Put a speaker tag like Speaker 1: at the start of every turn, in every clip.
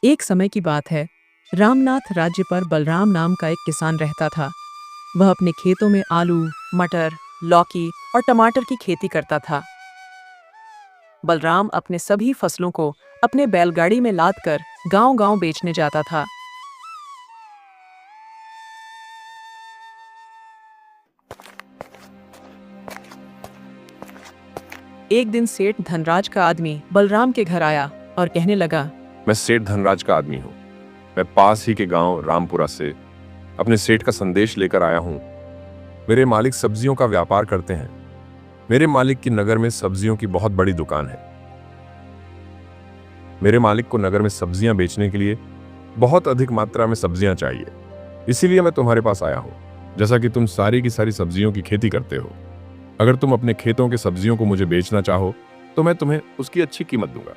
Speaker 1: एक समय की बात है। रामनाथ राज्य पर बलराम नाम का एक किसान रहता था। वह अपने खेतों में आलू, मटर, लौकी और टमाटर की खेती करता था। बलराम अपने सभी फसलों को अपने बैलगाड़ी में लादकर गांव-गांव बेचने जाता था। एक दिन सेठ धनराज का आदमी बलराम के घर आया और कहने लगा,
Speaker 2: मैं सेठ धनराज का आदमी हूँ। मैं पास ही के गांव रामपुरा से अपने सेठ का संदेश लेकर आया हूँ। मेरे मालिक सब्जियों का व्यापार करते हैं। मेरे मालिक की नगर में सब्जियों की बहुत बड़ी दुकान है। मेरे मालिक को नगर में सब्जियां बेचने के लिए बहुत अधिक मात्रा में सब्जियां चाहिए। इसीलिए मैं तुम्हारे पास आया हूँ। जैसा कि तुम सारी की सारी सब्जियों की खेती करते हो, अगर तुम अपने खेतों के सब्जियों को मुझे बेचना चाहो तो मैं तुम्हें उसकी अच्छी कीमत दूंगा।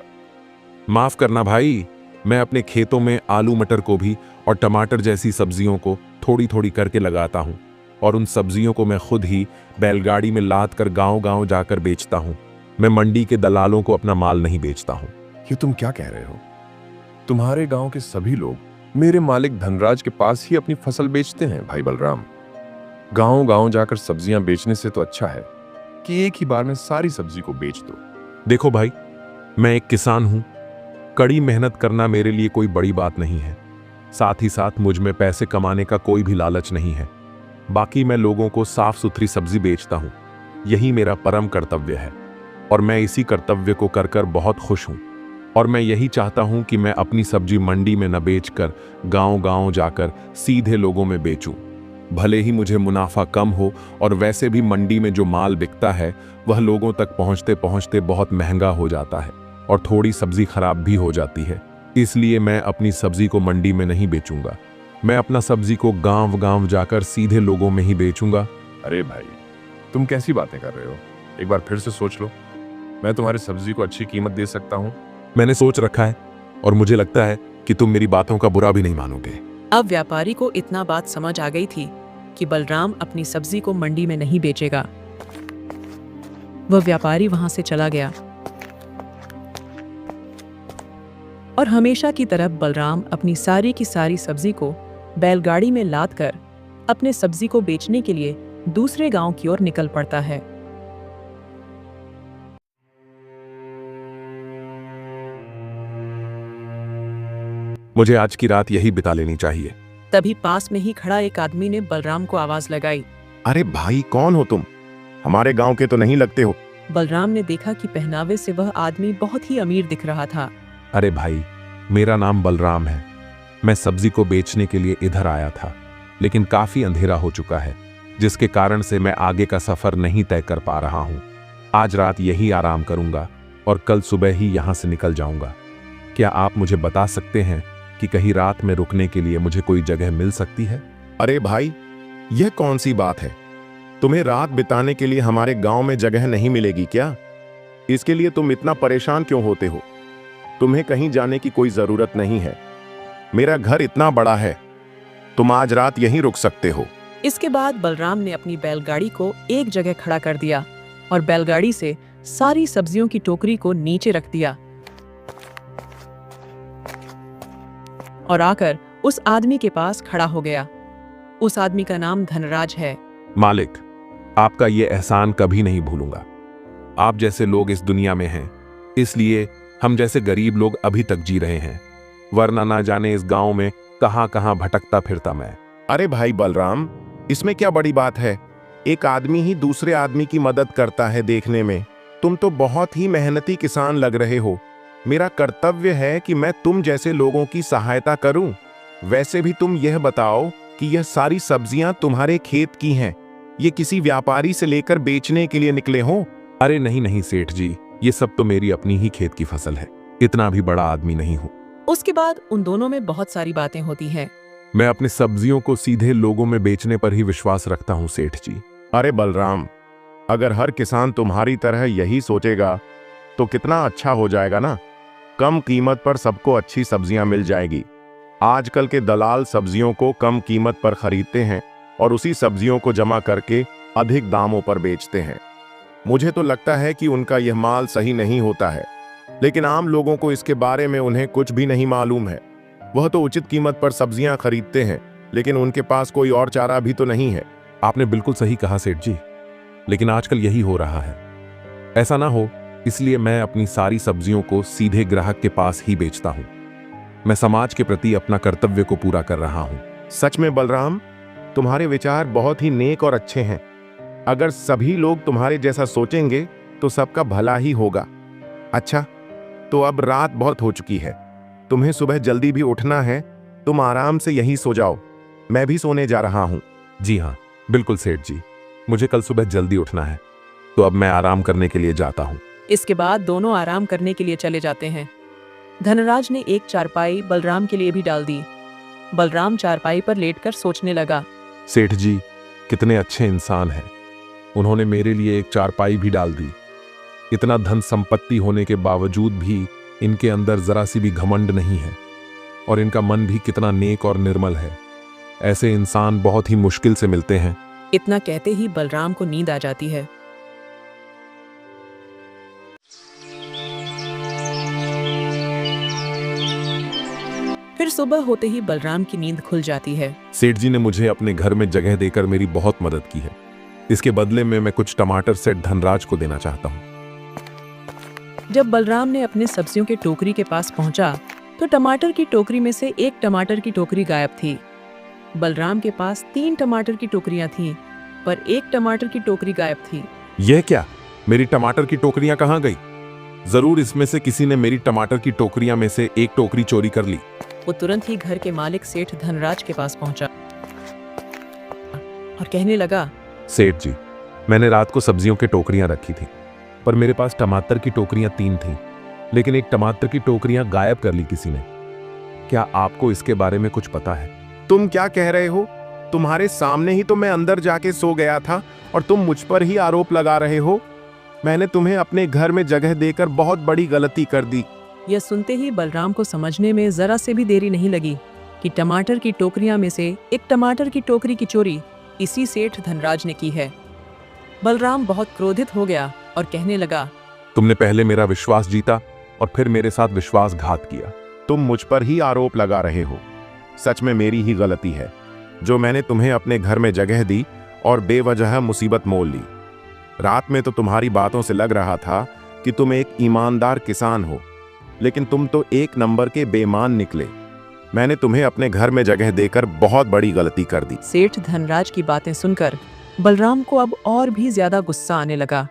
Speaker 3: माफ करना भाई, मैं अपने खेतों में आलू मटर गोभी और टमाटर जैसी सब्जियों को थोड़ी थोड़ी करके लगाता हूँ और उन सब्जियों को मैं खुद ही बैलगाड़ी में लाद कर गांव-गांव जाकर बेचता हूँ। मैं मंडी के दलालों को अपना माल नहीं बेचता हूँ।
Speaker 2: ये तुम क्या कह रहे हो? तुम्हारे गांव के सभी लोग मेरे मालिक धनराज के पास ही अपनी फसल बेचते हैं। भाई बलराम, गांव-गांव जाकर सब्जियां बेचने से तो अच्छा है कि एक ही बार में सारी सब्जी को बेच दो।
Speaker 3: देखो भाई, मैं एक किसान हूँ। कड़ी मेहनत करना मेरे लिए कोई बड़ी बात नहीं है। साथ ही साथ मुझ में पैसे कमाने का कोई भी लालच नहीं है। बाकी मैं लोगों को साफ सुथरी सब्जी बेचता हूँ। यही मेरा परम कर्तव्य है और मैं इसी कर्तव्य को कर कर बहुत खुश हूँ। और मैं यही चाहता हूँ कि मैं अपनी सब्जी मंडी में न बेचकर गांव-गांव जाकर सीधे लोगों में बेचूं। भले ही मुझे मुनाफा कम हो और वैसे भी मंडी में जो माल बिकता है वह लोगों तक पहुँचते पहुँचते बहुत महंगा हो जाता है और थोड़ी सब्जी खराब भी हो जाती है। इसलिए मैं अपनी सब्जी को मंडी में नहीं बेचूंगा। मैं अपना सब्जी को गांव-गांव जाकर सीधे लोगों में ही बेचूंगा।
Speaker 2: अरे भाई, तुम कैसी बातें कर रहे हो? एक बार फिर से सोच लो। मैं तुम्हारी सब्जी को अच्छी कीमत दे सकता हूँ।
Speaker 3: मैंने सोच रखा है और मुझे लगता है कि तुम मेरी बातों का बुरा भी नहीं मानोगे।
Speaker 1: अब व्यापारी को इतना बात समझ आ गई थी कि बलराम अपनी सब्जी को मंडी में नहीं बेचेगा। वह व्यापारी वहां से चला गया और हमेशा की तरह बलराम अपनी सारी की सारी सब्जी को बैलगाड़ी में लादकर अपने सब्जी को बेचने के लिए दूसरे गांव की ओर निकल पड़ता है।
Speaker 3: मुझे आज की रात यही बिता लेनी चाहिए।
Speaker 1: तभी पास में ही खड़ा एक आदमी ने बलराम को आवाज लगाई।
Speaker 4: अरे भाई, कौन हो तुम? हमारे गांव के तो नहीं लगते हो।
Speaker 1: बलराम ने देखा कि पहनावे से वह आदमी बहुत ही अमीर दिख रहा था।
Speaker 3: अरे भाई, मेरा नाम बलराम है। मैं सब्जी को बेचने के लिए इधर आया था, लेकिन काफी अंधेरा हो चुका है, जिसके कारण से मैं आगे का सफर नहीं तय कर पा रहा हूँ। आज रात यही आराम करूंगा और कल सुबह ही यहाँ से निकल जाऊंगा। क्या आप मुझे बता सकते हैं कि कहीं रात में रुकने के लिए मुझे कोई जगह मिल सकती है?
Speaker 4: अरे भाई, यह कौन सी बात है? तुम्हें रात बिताने के लिए हमारे गांव में जगह नहीं मिलेगी क्या? इसके लिए तुम इतना परेशान क्यों होते हो? तुम्हें कहीं जाने की कोई जरूरत नहीं है। मेरा घर इतना बड़ा है, तुम आज रात यहीं रुक सकते हो।
Speaker 1: इसके बाद बलराम ने अपनी बैलगाड़ी को एक जगह खड़ा कर दिया और बैलगाड़ी से सारी सब्जियों की टोकरी को नीचे रख दिया और आकर उस आदमी के पास खड़ा हो गया। उस आदमी का नाम धनराज है।
Speaker 3: मालिक, आपका ये एहसान कभी नहीं भूलूंगा। आप जैसे लोग इस दुनिया में हैं, इसलिए हम जैसे गरीब लोग अभी तक जी रहे हैं, वरना ना जाने इस गांव में कहां कहां भटकता फिरता मैं।
Speaker 4: अरे भाई बलराम, इसमें क्या बड़ी बात है? एक आदमी ही दूसरे आदमी की मदद करता है देखने में। तुम तो बहुत ही मेहनती किसान लग रहे हो। मेरा कर्तव्य है कि मैं तुम जैसे लोगों की सहायता करूं। वैसे भी तुम यह बताओ कि यह सारी सब्जियां तुम्हारे खेत की हैं, ये किसी व्यापारी से लेकर बेचने के लिए निकले हो?
Speaker 3: अरे नहीं नहीं सेठ जी, ये सब तो मेरी अपनी ही खेत की फसल है। इतना भी बड़ा आदमी नहीं हूँ।
Speaker 1: उसके बाद उन दोनों में बहुत सारी बातें होती हैं।
Speaker 3: मैं अपनी सब्जियों को सीधे लोगों में बेचने पर ही विश्वास रखता हूँ सेठ जी।
Speaker 4: अरे बलराम, अगर हर किसान तुम्हारी तरह यही सोचेगा तो कितना अच्छा हो जाएगा ना। कम कीमत पर सबको अच्छी सब्जियां मिल जाएगी। आजकल के दलाल सब्जियों को कम कीमत पर खरीदते हैं और उसी सब्जियों को जमा करके अधिक दामों पर बेचते हैं। मुझे तो लगता है कि उनका यह माल सही नहीं होता है, लेकिन आम लोगों को इसके बारे में उन्हें कुछ भी नहीं मालूम है। वह तो उचित कीमत पर सब्जियां खरीदते हैं, लेकिन उनके पास कोई और चारा भी तो नहीं है।
Speaker 3: आपने बिल्कुल सही कहा सेठ जी, लेकिन आजकल यही हो रहा है। ऐसा ना हो इसलिए मैं अपनी सारी सब्जियों को सीधे ग्राहक के पास ही बेचता हूं। मैं समाज के प्रति अपना कर्तव्य को पूरा कर रहा हूं।
Speaker 4: सच में बलराम, तुम्हारे विचार बहुत ही नेक और अच्छे हैं। अगर सभी लोग तुम्हारे जैसा सोचेंगे तो सबका भला ही होगा। अच्छा, तो अब रात बहुत हो चुकी है, तुम्हें सुबह जल्दी भी उठना है। तुम आराम से यहीं सो जाओ, मैं भी सोने जा रहा हूं।
Speaker 3: जी हाँ, बिल्कुल सेठ जी, मुझे कल सुबह जल्दी उठना है, तो अब मैं आराम करने के लिए जाता हूँ।
Speaker 1: इसके बाद दोनों आराम करने के लिए चले जाते हैं। धनराज ने एक चारपाई बलराम के लिए भी डाल दी। बलराम चारपाई पर लेटकर सोचने लगा।
Speaker 3: सेठ जी कितने अच्छे इंसान हैं, उन्होंने मेरे लिए एक चारपाई भी डाल दी। इतना धन संपत्ति होने के बावजूद भी इनके अंदर जरा सी भी घमंड नहीं है, और इनका मन भी कितना नेक और निर्मल है। ऐसे इंसान बहुत ही मुश्किल से मिलते हैं।
Speaker 1: इतना कहते ही बलराम को नींद आ जाती है। फिर सुबह होते ही बलराम की नींद खुल जाती है।
Speaker 3: सेठ जी ने मुझे अपने घर में जगह देकर मेरी बहुत मदद की है। इसके बदले में मैं कुछ टमाटर सेठ धनराज को देना चाहता हूँ।
Speaker 1: जब बलराम ने अपने सब्जियों के टोकरी के पास पहुंचा तो टमाटर की टोकरी में से एक टमाटर की टोकरी गायब थी। बलराम के पास 3 टमाटर की टोकरियां थीं, पर एक टमाटर की टोकरी गायब थी।
Speaker 3: यह क्या, मेरी टमाटर की टोकरियां कहाँ गई? जरूर इसमें से किसी ने मेरी टमाटर की टोकरियां में से एक टोकरी चोरी कर ली।
Speaker 1: वो तुरंत ही घर के मालिक सेठ धनराज के पास पहुंचा और कहने लगा,
Speaker 3: सेठ जी, मैंने रात को सब्जियों की टोकरियां रखी थी, पर मेरे पास टमाटर की टोकरियां 3 थीं, लेकिन एक टमाटर की टोकरियां गायब कर ली किसी ने। क्या आपको इसके बारे में कुछ पता है?
Speaker 4: तुम क्या कह रहे हो? तुम्हारे सामने ही तो मैं अंदर जाके सो गया था और तुम मुझ पर ही आरोप लगा रहे हो। मैंने तुम्हें अपने घर में जगह देकर बहुत बड़ी गलती कर दी।
Speaker 1: यह सुनते ही बलराम को समझने में जरा से भी देरी नहीं लगी कि टमाटर की टोकरियां में से एक टमाटर की टोकरी की चोरी इसी सेठ धनराज ने की है। बलराम बहुत क्रोधित हो गया और कहने लगा,
Speaker 3: तुमने पहले मेरा विश्वास जीता और फिर मेरे साथ विश्वासघात किया।
Speaker 4: तुम मुझ पर ही आरोप लगा रहे हो। सच में मेरी ही गलती है जो मैंने तुम्हें अपने घर में जगह दी और बेवजह मुसीबत मोल ली। रात में तो तुम्हारी बातों से लग रहा था कि तुम एक ईमानदार किसान हो, लेकिन तुम तो एक नंबर के बेईमान निकले। मैंने तुम्हें अपने घर में जगह देकर बहुत बड़ी गलती कर दी।
Speaker 1: सेठ धनराज की बातें सुनकर बलराम को अब और भी ज्यादा गुस्सा आने लगा।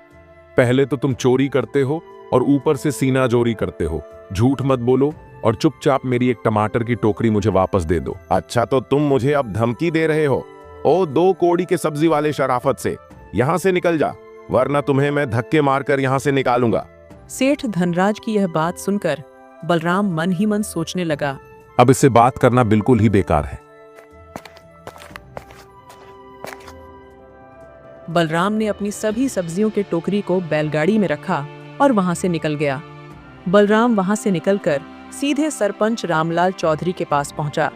Speaker 3: पहले तो तुम चोरी करते हो और ऊपर से सीना जोरी करते हो। झूठ मत बोलो और चुपचाप मेरी एक टमाटर की टोकरी मुझे वापस दे दो।
Speaker 4: अच्छा, तो तुम मुझे अब धमकी दे रहे हो? ओ 2 कोड़ी के सब्जी वाले शराफत से, यहां से निकल जा, वरना तुम्हें मैं धक्के मारकर यहां से निकालूंगा।
Speaker 1: सेठ धनराज की यह बात सुनकर बलराम मन ही मन सोचने लगा,
Speaker 3: अब इससे बात करना बिल्कुल ही बेकार है।
Speaker 1: बलराम ने अपनी सभी सब्जियों के टोकरी को बैलगाड़ी में रखा और वहां से निकल गया। बलराम वहां से निकलकर सीधे सरपंच रामलाल चौधरी के पास पहुंचा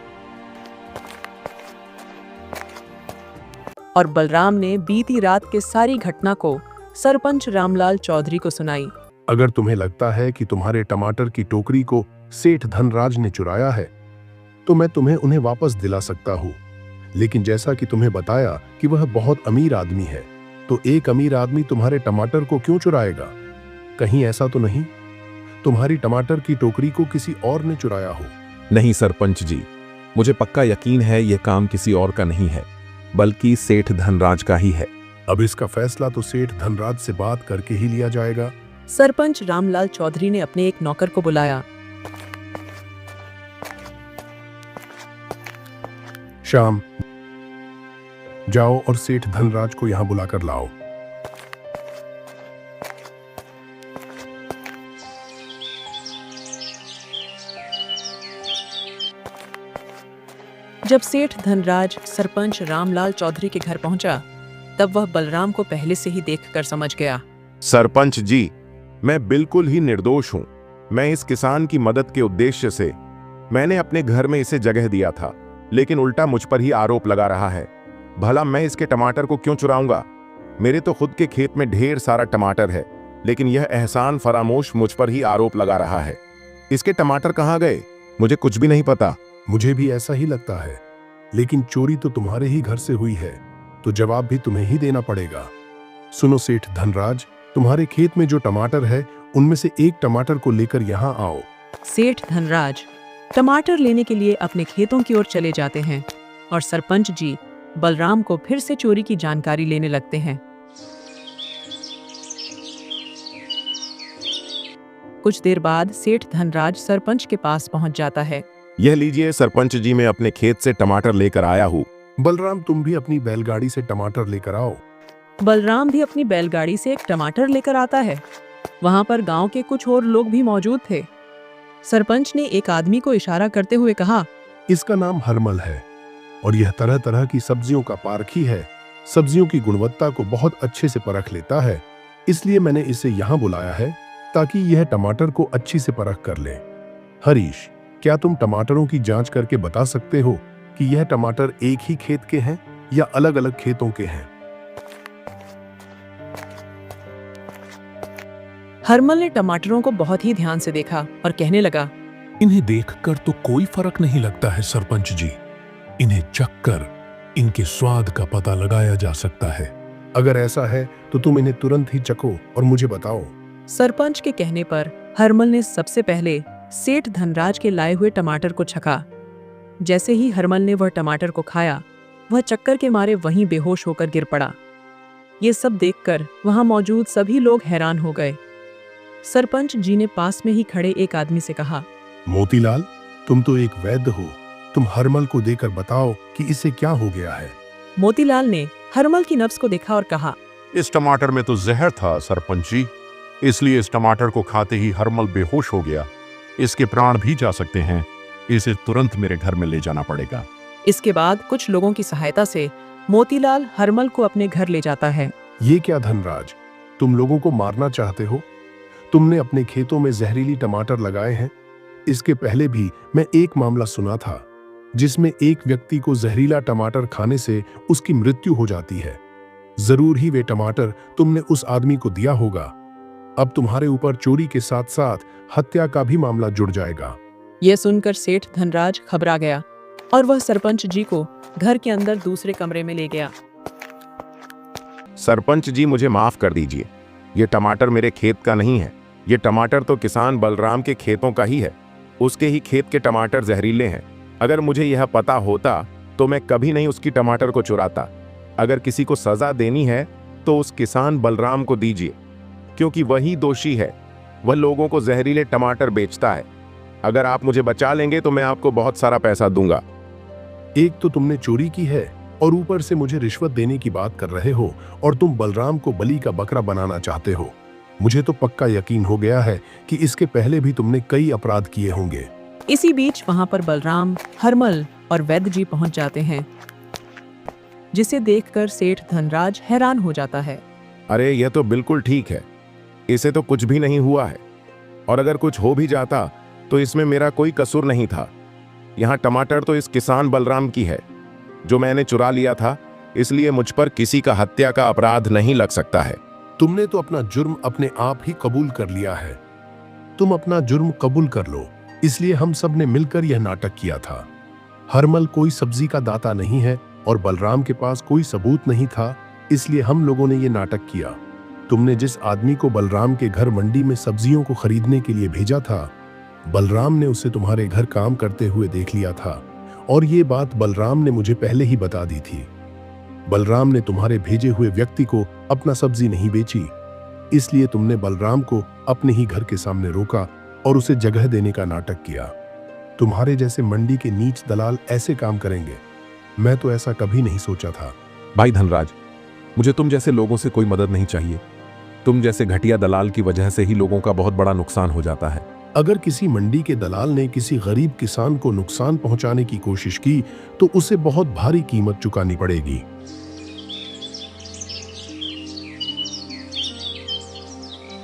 Speaker 1: और बलराम ने बीती रात के सारी घटना को सरपंच रामलाल चौधरी को सुनाई।
Speaker 5: अगर तुम्हें लगता है कि तुम्हारे टमाटर की टोकरी को सेठ धनराज ने चुराया है, तो मैं तुम्हें उन्हें वापस दिला सकता हूँ। लेकिन जैसा कि तुम्हें बताया कि वह बहुत अमीर आदमी है, तो एक अमीर आदमी तुम्हारे टमाटर को क्यों चुराएगा? कहीं ऐसा तो नहीं तुम्हारी टमाटर की टोकरी को किसी और ने चुराया हो?
Speaker 3: नहीं सरपंच जी, मुझे पक्का यकीन है यह काम किसी और का नहीं है, बल्कि सेठ धनराज का ही है।
Speaker 5: अब इसका फैसला तो सेठ धनराज से बात करके ही लिया जाएगा।
Speaker 1: सरपंच रामलाल चौधरी ने अपने एक नौकर को बुलाया।
Speaker 5: श्याम, जाओ और सेठ धनराज को यहां बुलाकर लाओ।
Speaker 1: जब सेठ धनराज सरपंच रामलाल चौधरी के घर पहुंचा, तब वह बलराम को पहले से ही देखकर समझ गया।
Speaker 4: सरपंच जी, मैं बिल्कुल ही निर्दोष हूं। मैं इस किसान की मदद के उद्देश्य से मैंने अपने घर में इसे जगह दिया था, लेकिन उल्टा मुझ पर ही आरोप लगा रहा है। भला मैं इसके टमाटर को क्यों चुराऊंगा? मेरे तो खुद के खेत में ढेर सारा टमाटर है, लेकिन यह एहसान फरामोश मुझ पर ही आरोप लगा रहा है। इसके टमाटर कहाँ गए? मुझे कुछ भी नहीं पता।
Speaker 5: मुझे भी ऐसा ही लगता है, लेकिन चोरी तो तुम्हारे ही घर से हुई है, तो जवाब भी तुम्हें ही देना पड़ेगा। सुनो सेठ धनराज, तुम्हारे खेत में जो टमाटर है उनमें से एक टमाटर को लेकर यहाँ आओ।
Speaker 1: सेठ धनराज टमाटर लेने के लिए अपने खेतों की ओर चले जाते हैं और सरपंच जी बलराम को फिर से चोरी की जानकारी लेने लगते हैं। कुछ देर बाद सेठ धनराज सरपंच के पास पहुंच जाता है।
Speaker 4: यह लीजिए सरपंच जी, मैं अपने खेत से टमाटर लेकर आया हूँ।
Speaker 5: बलराम, तुम भी अपनी बैलगाड़ी से टमाटर लेकर आओ।
Speaker 1: बलराम भी अपनी बैलगाड़ी से एक टमाटर लेकर आता है। वहां पर गांव के कुछ और लोग भी मौजूद थे। सरपंच ने एक आदमी को इशारा करते हुए कहा,
Speaker 5: इसका नाम हरमल है और यह तरह तरह की सब्जियों का पारखी है। सब्जियों की गुणवत्ता को बहुत अच्छे से परख लेता है, इसलिए मैंने इसे यहाँ बुलाया है ताकि यह टमाटर को अच्छी से परख कर ले। हरीश, क्या तुम टमाटरों की जांच करके बता सकते हो कि यह टमाटर एक ही खेत के हैं या अलग अलग खेतों के हैं?
Speaker 1: हरमल ने टमाटरों को बहुत ही ध्यान से देखा और कहने लगा,
Speaker 6: इन्हें देखकर तो कोई फर्क नहीं लगता है सरपंच जी। इन्हें चखकर इनके स्वाद का पता लगाया जा सकता है।
Speaker 5: अगर ऐसा है तो तुम इन्हें तुरंत ही चखो और मुझे बताओ।
Speaker 1: सरपंच के कहने पर हरमल ने सबसे पहले सेठ धनराज के लाए हुए टमाटर को चखा। जैसे ही हरमल ने वह टमाटर को खाया, वह चक्कर के मारे वहीं बेहोश होकर गिर पड़ा। ये सब देखकर वहां मौजूद सभी लोग हैरान हो गए। सरपंच जी ने पास में ही खड़े एक आदमी से कहा,
Speaker 5: मोतीलाल, तुम तो एक वैद्य हो, तुम हरमल को देकर बताओ कि इसे क्या हो गया है।
Speaker 1: मोतीलाल ने हरमल की नब्ज को देखा और कहा,
Speaker 3: इस टमाटर में तो जहर था सरपंच जी, इसलिए इस टमाटर को खाते ही हरमल बेहोश हो गया। इसके प्राण भी जा सकते हैं। इसे तुरंत मेरे घर में ले जाना पड़ेगा।
Speaker 1: इसके बाद कुछ लोगों की सहायता से मोतीलाल हरमल को अपने घर ले जाता है।
Speaker 5: ये क्या धनराज, तुम लोगों को मारना चाहते हो? तुमने अपने खेतों में जहरीली टमाटर लगाए हैं। इसके पहले भी मैं एक मामला सुना था जिसमें एक व्यक्ति को जहरीला टमाटर खाने से उसकी मृत्यु हो जाती है। जरूर ही वे टमाटर तुमने उस आदमी को दिया होगा। अब तुम्हारे ऊपर चोरी के साथ साथ हत्या का भी मामला जुड़ जाएगा।
Speaker 1: यह सुनकर सेठ धनराज घबरा गया और वह सरपंच जी को घर के अंदर दूसरे कमरे में ले गया।
Speaker 4: सरपंच जी, मुझे माफ कर दीजिए। ये टमाटर मेरे खेत का नहीं है। ये टमाटर तो किसान बलराम के खेतों का ही है। उसके ही खेत के टमाटर जहरीले हैं। अगर मुझे यह पता होता तो मैं कभी नहीं उसकी टमाटर को चुराता। अगर किसी को सजा देनी है तो उस किसान बलराम को दीजिए, क्योंकि वही दोषी है। वह लोगों को जहरीले टमाटर बेचता है। अगर आप मुझे बचा लेंगे तो मैं आपको बहुत सारा पैसा दूंगा।
Speaker 5: एक तो तुमने चोरी की है और ऊपर से मुझे रिश्वत देने की बात कर रहे हो, और तुम बलराम को बलि का बकरा बनाना चाहते हो। मुझे तो पक्का यकीन हो गया है कि इसके पहले भी तुमने कई अपराध किए होंगे।
Speaker 1: इसी बीच वहां पर बलराम, हरमल और वैद्य जी पहुंच जाते हैं, जिसे देखकर सेठ धनराज हैरान हो जाता है।
Speaker 4: अरे, यह तो बिल्कुल ठीक है। इसे तो कुछ भी नहीं हुआ है, और अगर कुछ हो भी जाता तो इसमें मेरा कोई कसूर नहीं था। यहाँ टमाटर तो इस किसान बलराम की है जो मैंने चुरा लिया था, इसलिए मुझ पर किसी का हत्या का अपराध नहीं लग सकता है।
Speaker 5: तुमने तो अपना जुर्म अपने आप ही कबूल कर लिया है। तुम अपना जुर्म कबूल कर लो, इसलिए हम सब ने मिलकर यह नाटक किया था। हरमल कोई सब्जी का दाता नहीं है और बलराम के पास कोई सबूत नहीं था, इसलिए हम लोगों ने यह नाटक किया। तुमने जिस आदमी को बलराम के घर मंडी में सब्जियों को खरीदने के लिए भेजा था, बलराम ने उसे तुम्हारे घर काम करते हुए देख लिया था, और ये बात बलराम ने मुझे पहले ही बता दी थी। बलराम ने तुम्हारे भेजे हुए व्यक्ति को अपना सब्जी नहीं बेची, इसलिए तुमने बलराम को अपने ही घर के सामने रोका और उसे जगह देने का नाटक किया। तुम्हारे जैसे मंडी के नीच दलाल ऐसे काम करेंगे, मैं तो ऐसा कभी नहीं सोचा था।
Speaker 3: भाई धनराज, मुझे तुम जैसे लोगों से कोई मदद नहीं चाहिए। तुम जैसे घटिया दलाल की वजह से ही लोगों का बहुत बड़ा नुकसान हो जाता है।
Speaker 5: अगर किसी मंडी के दलाल ने किसी गरीब किसान को नुकसान पहुंचाने की कोशिश की तो उसे बहुत भारी कीमत चुकानी पड़ेगी।